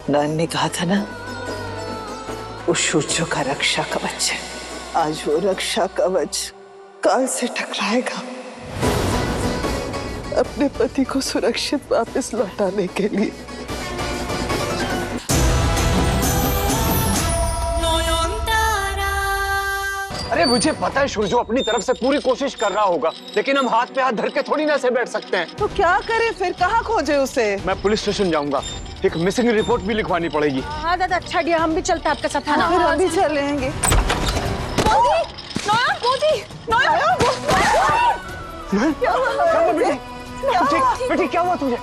अदनान ने कहा था ना, वो शूचों का रक्षा कवच है। आज वो रक्षा कवच काल से टकराएगा अपने पति को सुरक्षित वापस लौटाने के लिए। अरे मुझे पता है सूरजो अपनी तरफ से पूरी कोशिश कर रहा होगा, लेकिन हम हाथ पे हाथ धर के थोड़ी ना से बैठ सकते हैं। तो क्या करें फिर, कहाँ खोजे उसे? मैं पुलिस स्टेशन जाऊंगा, एक मिसिंग रिपोर्ट भी लिखवानी पड़ेगी। हाँ दादा, अच्छा दिया, हम भी चलते आपके साथ। हाँ, फिर हम भी चलेंगे। बेटी क्या हुआ तुझे?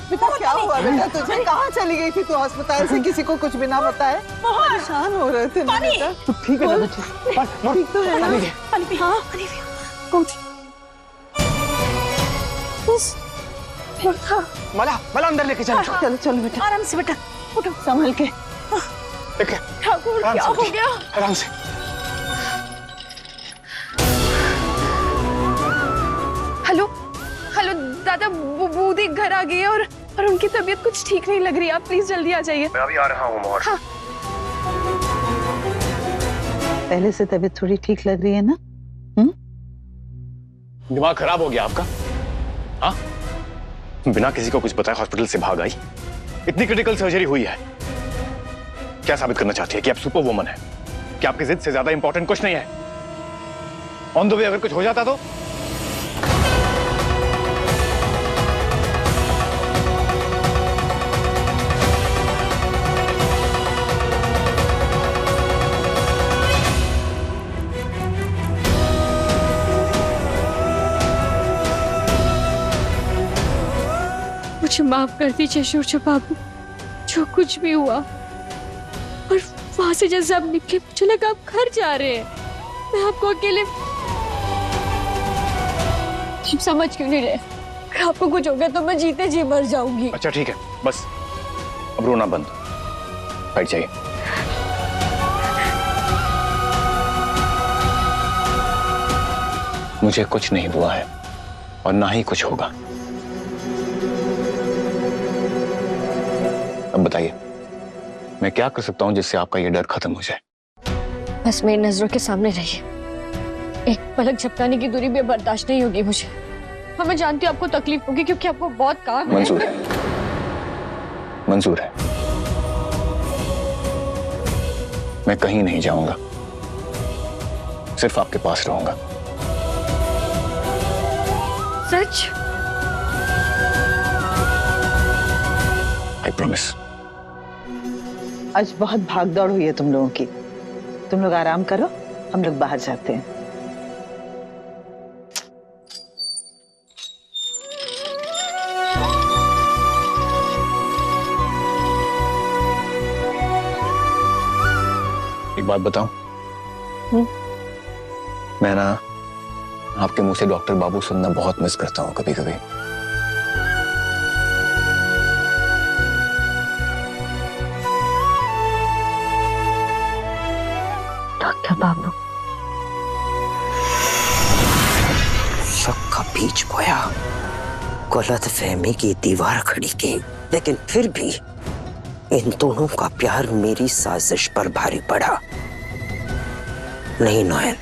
बेटा क्या हुआ बेटा तुझे? कहाँ चली गई थी तू अस्पताल से किसी को कुछ भी ना बताए? परेशान हो रहे थे ना बेटा। तू ठीक है ना बेटी? ठीक तो है ना? मला मला अंदर लेके चल। चलो चलो बेटा, आराम से बेटा, उठो। संभल के। ठाकुर क्या हो गया? आराम से। हेलो हेलो दादा, बूदी घर आ गई है और उनकी तबीयत कुछ ठीक नहीं लग रही है। आप प्लीज जल्दी आ जाइए। मैं अभी आ रहा हूँ मोहर। हाँ। पहले से तबीयत थोड़ी ठीक लग रही है ना? दिमाग खराब हो गया आपका? हाँ, बिना किसी को कुछ बताए हॉस्पिटल से भाग आई। इतनी क्रिटिकल सर्जरी हुई है। क्या साबित करना चाहती है कि आप सुपर वुमन है, कि आपकी जिद से ज्यादा इंपॉर्टेंट कुछ नहीं है? ऑन द वे अगर कुछ हो जाता तो? मुझे माफ कर दीजिए सूरज बाबू, जो कुछ भी हुआ। और वहां से जैसे आप निकले, मुझे लगा आप घर जा रहे हैं। मैं आपको अकेले समझ क्यों नहीं रहे? अगर आपको कुछ हो गया तो मैं जीते जी मर जाऊंगी। अच्छा ठीक है, बस अब रोना बंद, बैठ जाइए। मुझे कुछ नहीं हुआ है और ना ही कुछ होगा। अब बताइए, मैं क्या कर सकता हूं जिससे आपका ये डर खत्म हो जाए? बस मेरी नजरों के सामने रहिए। एक पलक झपकाने की दूरी भी बर्दाश्त नहीं होगी मुझे। हाँ, मैं जानती हूँ आपको तकलीफ होगी क्योंकि आपको बहुत काम है। मंजूर है, मंजूर है। मैं कहीं नहीं जाऊंगा, सिर्फ आपके पास रहूंगा। सच? I promise. आज बहुत भाग दौड़ हुई है तुम लोगों की। तुम लोग आराम करो, हम लोग बाहर जाते हैं। एक बात बताऊं? मैं ना आपके मुंह से डॉक्टर बाबू सुनना बहुत मिस करता हूं कभी कभी। डॉक्टर बाबू, शक का बीज बोया, गलत फहमी की दीवार खड़ी की, लेकिन फिर भी इन दोनों का प्यार मेरी साजिश पर भारी पड़ा। नहीं नयन,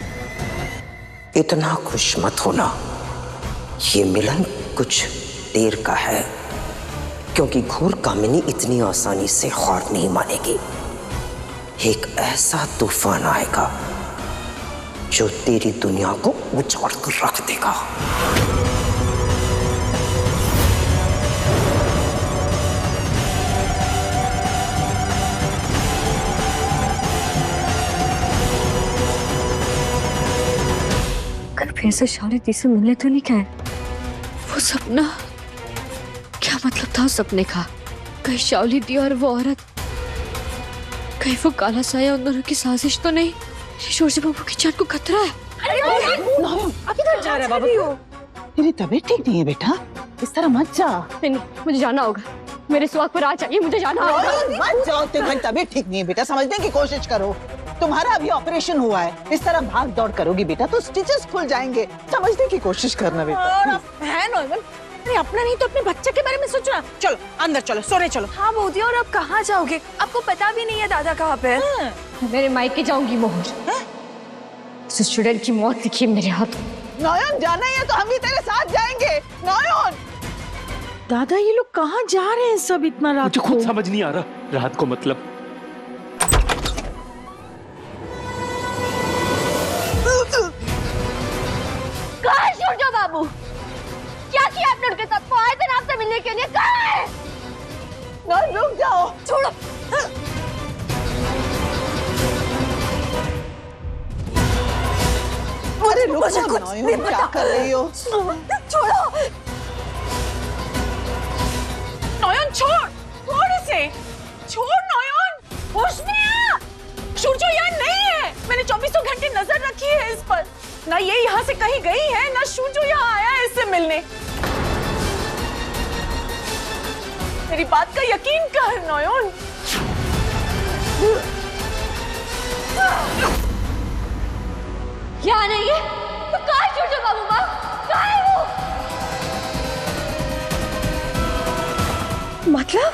इतना खुश मत होना। ये मिलन कुछ देर का है, क्योंकि घोर कामिनी इतनी आसानी से हार नहीं मानेगी। एक ऐसा तूफान आएगा जो तेरी दुनिया को उजाड़ कर रख देगा। अगर फिर से शालिनी से मिलने तो नहीं गए? वो सपना, क्या मतलब था उस सपने का? कहीं शालिनी और वो औरत, कहीं वो काला साया उन दोनों की साजिश तो नहीं? सूरज बाबू की जान को खतरा है। आप किधर जा रहे हैं बाबू? तेरी तबीयत ठीक नहीं है बेटा, इस तरह मत जा। नहीं, मुझे जाना होगा। मेरे सुहाग पर आ जाइए, मुझे जाना होगा। मत जाओ, तुम्हारी तबीयत ठीक नहीं है बेटा, समझने की कोशिश करो। तुम्हारा अभी ऑपरेशन हुआ है, इस तरह भाग दौड़ करोगी बेटा तो स्टिचेस खुल जाएंगे। समझने की कोशिश करना बेटा। है नॉर्मल, अरे अपना नहीं तो अपने बच्चे के बारे में सोचना। चलो अंदर चलो, सोने चलो। हाँ मोदी, और आप कहाँ जाओगे? आपको पता भी नहीं है दादा कहाँ पे है। मेरे मायके जाऊंगी मोहर। स्टूडेंट की मौत लिखी है मेरे हाथ। नयन जाना ही है तो हम भी तेरे साथ जाएंगे। नयन दादा ये लोग कहाँ जा रहे हैं सब इतना रात मुझे को? खुद समझ नहीं आ रहा रात को मतलब। कहाँ है सूर्य बाबू? क्या किया आपने उनके साथ? वो आए थे ना आपसे मिलने के लिए, कहाँ है? नयन रुक जाओ। छोड़ो। अरे रुक जाओ नयन, क्या कर रही हो? छोड़ो। नयन छोड़ इसे, छोड़ नयन। होश में आ, सूर्य यहाँ नहीं है। मैंने 24 घंटे नजर रखी है इस पर। ना ये यहाँ से कहीं गई है, ना सूर्य यहाँ आया है इससे मिलने। मेरी बात का यकीन कर नयन। यहाँ नहीं है तो कहाँ है सूर्य बाबू? माँ कहाँ है वो? मतलब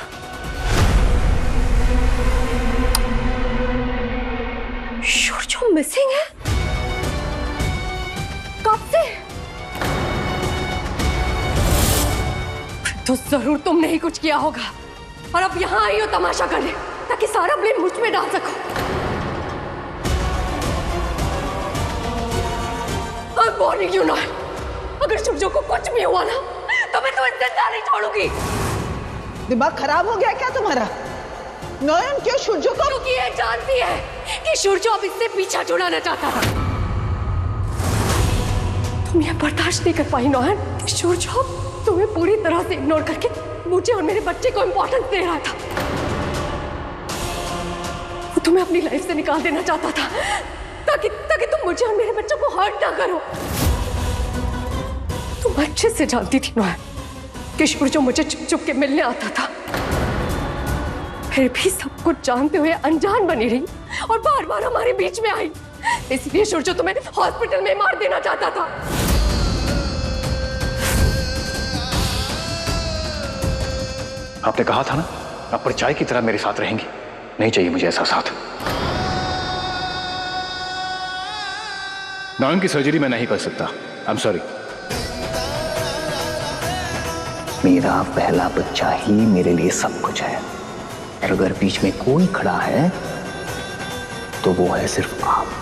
सूर्य मिसिंग है? कब से? तो जरूर तुमने ही कुछ किया होगा और अब यहाँ आई हो तमाशा करने ताकि सारा ब्लेम मुझ में डाल सको। I'm warning you now, अगर सूर्य को कुछ भी हुआ ना तो मैं तुम्हें जिंदा नहीं छोड़ूंगी। दिमाग खराब हो गया क्या तुम्हारा? नयन क्यों सूर्य को? क्योंकि ये जानती है कि सूर्य अब इससे पीछा छुड़ाना चाहता था। तुम ये बर्दाश्त नहीं कर पाई नयन कि सूर्य अब तुम्हें पूरी तरह से इग्नोर करके मुझे और मेरे बच्चे को इंपॉर्टेंस दे रहा था। वो तुम्हें अपनी लाइफ से निकाल देना चाहता था ताकि तुम मुझे और मेरे बच्चों को हर्ट ना करो। तुम अच्छे से जानती थी नयन कि सूर्य मुझे चुप चुप के मिलने आता था, फिर भी सब कुछ जानते हुए अनजान बनी रही और बार बार हमारे बीच में आई। इसलिए सूर्य तुम्हें हॉस्पिटल में मार देना चाहता था। आपने कहा था ना आप परछाई की तरह मेरे साथ रहेंगी। नहीं चाहिए मुझे ऐसा साथ। नयन की सर्जरी मैं नहीं कर सकता। I am sorry. मेरा पहला बच्चा ही मेरे लिए सब कुछ है और अगर बीच में कोई खड़ा है तो वो है सिर्फ आप।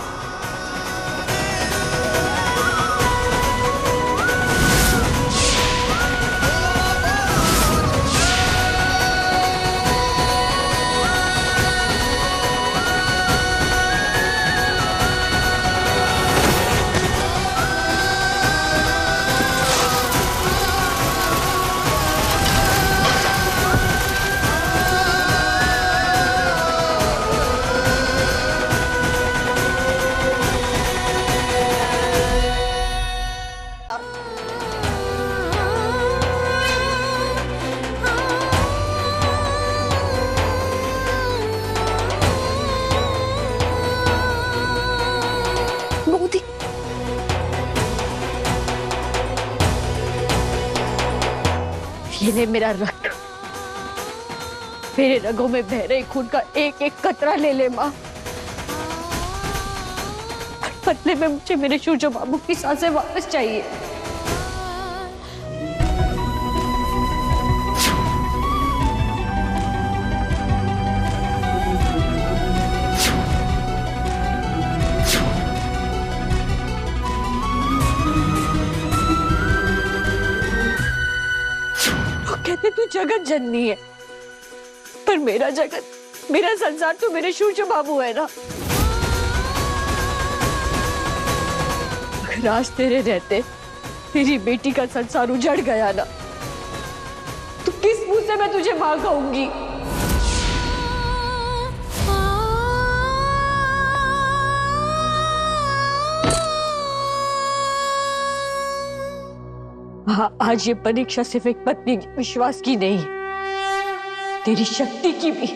ये ले मेरा रक्त, मेरे रगों में बह रहे खून का एक एक कतरा ले ले माँ। बदले में मुझे मेरे सूर्य बाबू की सांसें वापस चाहिए। कहते तू जगत जननी है, पर मेरा जगत, मेरा संसार तो मेरे सूर्य बाबू है ना। अगर आज तेरे रहते तेरी बेटी का संसार उजड़ गया ना, तो किस मुंह से मैं तुझे मां कहूंगी? आज ये परीक्षा सिर्फ एक पत्नी के विश्वास की नहीं, तेरी शक्ति की भी।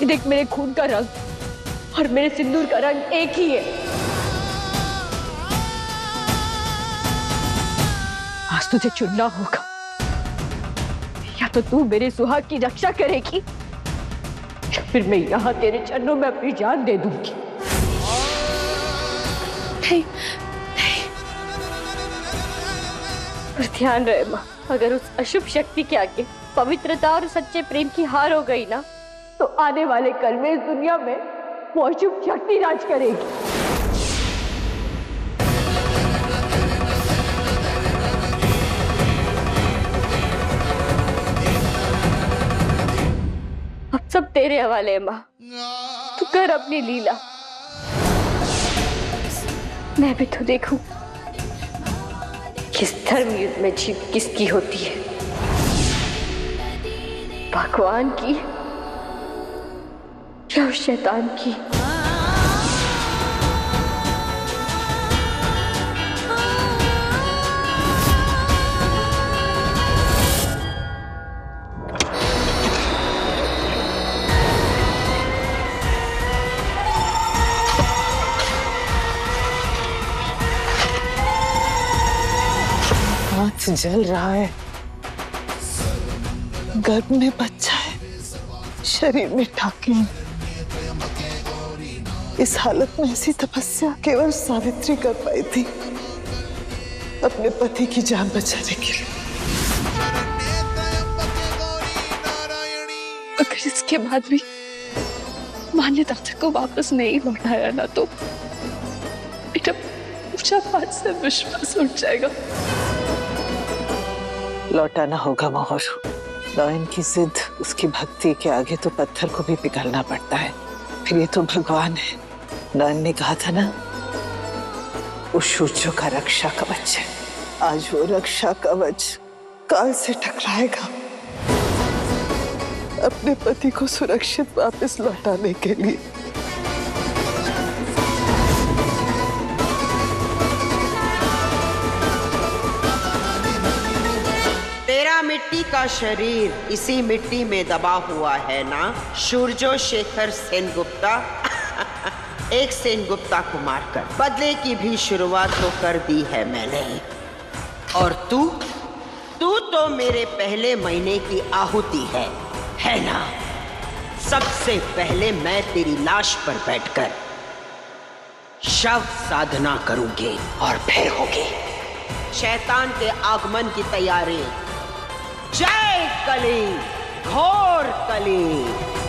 देख, मेरे खून का रंग और मेरे सिंदूर का रंग एक ही है। आज तुझे चुनना होगा, या तो तू मेरे सुहाग की रक्षा करेगी या फिर मैं यहाँ तेरे चरणों में अपनी जान दे दूंगी। नहीं, पर ध्यान रहे माँ, अगर उस अशुभ शक्ति के आगे पवित्रता और सच्चे प्रेम की हार हो गई ना, तो आने वाले कल में इस दुनिया में वो अशुभ शक्ति राज करेगी। अब सब तेरे हवाले है माँ, तू कर अपनी लीला। मैं भी तो देखूं किस धर्म युद्ध में जीत किसकी होती है, भगवान की या उस शैतान की। हाथ जल रहा है, गर्भ में बच्चा है, शरीर में टाके हैं। इस हालत में ऐसी तपस्या केवल सावित्री कर पाई थी अपने पति की जान बचाने के लिए। अगर इसके बाद भी मान्यता को वापस नहीं लौटाया ना, तो बेटा पूजा पाठ से विश्वास उठ जाएगा। लौटाना होगा मोहर। नयन की जिद, उसकी भक्ति के आगे तो पत्थर को भी पिघलना पड़ता है। फिर ये तो भगवान है। नयन ने कहा था ना, वो सूर्यों का रक्षा कवच है। आज वो रक्षा कवच काल से टकराएगा अपने पति को सुरक्षित वापस लौटाने के लिए। तेरा मिट्टी का शरीर इसी मिट्टी में दबा हुआ है ना सूर्यो शेखर सेनगुप्ता। एक सेनगुप्ता को मारकर बदले की भी शुरुआत तो कर दी है मैंने। और तू तो मेरे पहले महीने की आहुति है ना। सबसे पहले मैं तेरी लाश पर बैठकर शव साधना करूंगी और फिर होगी शैतान के आगमन की तैयारी। जय कली, घोर कली।